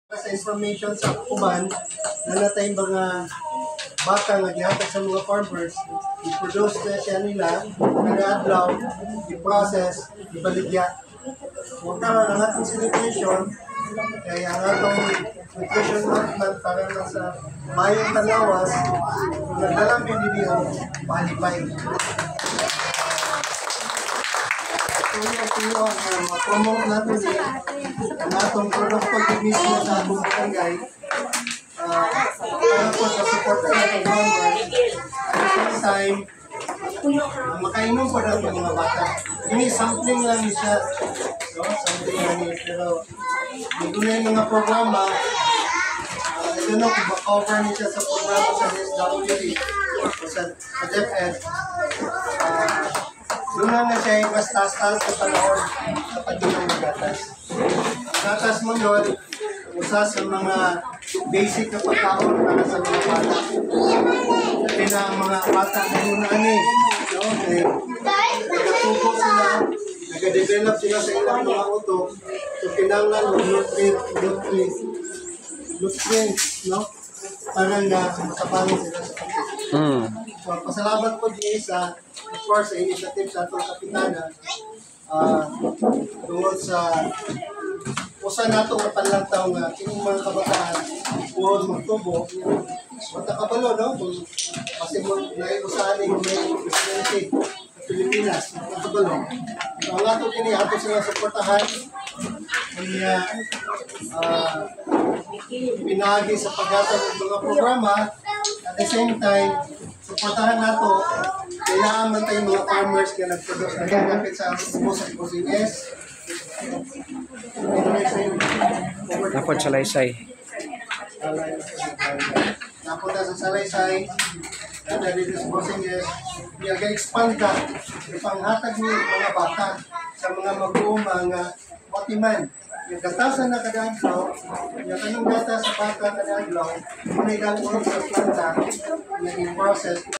Sa information sa kuban, nanatay mga bata nga gihatag sa mga farmers, i-produce na siya nila, kada adlaw, i-process, ibaligya. Kung karon ang atong celebration, kaya ang atong nutrition management para na sa mayong tanawas, kung nagdalang piniliyo, palipay. Ito ma-promote natin ang atong produkto mismo sa atong barangay para po sa support sa atong farmers. At the same time, makainom po na itong mga bata. Ini sampling lang siya. No? Sampling lang niya. Pero hindi na yung mga programa, I don't know kung ma-cover niya siya sa programa sa SWD o sa DepEd. Doon na siya yung mas taas-taas sa panahon sa pagdunong ng gatas. Gatas mo doon, usa sa mga basic na pagkaon para sa mga bata. Kasi na ang mga bata na hunaan no? Nagatubo sila, nag-develop sila sa ilang mga utok. So, kinangan ng nutrients, no? Para nga makabangon sila sa pagkaon. So, pasalamat po din sa of course, sa initiative sa atong kapitana tungkol sa usa nato nga panlantaw nga kining mga kabataan buod magtubo matakabalo no kung kasi mo naay usahan yung may presidente sa Pilipinas matakabalo so ang ato kini ato sila suportahan niya pinagi sa paghatag ng mga programa at the same time suportahan nato kailangan man tayong mga farmers na nag-produce na gamit sa Bosinges. Napod sa Laysay. Napod na sa Salaysay. Dada dito sa Bosinges. Nag-expand ka. Ipanghatag niyo mga bata sa mga mag-uong mga matiman. Yung gatasan na kadaglaw, yung kanong gata sa bata kadaglaw, may gagawin sa planta, yung process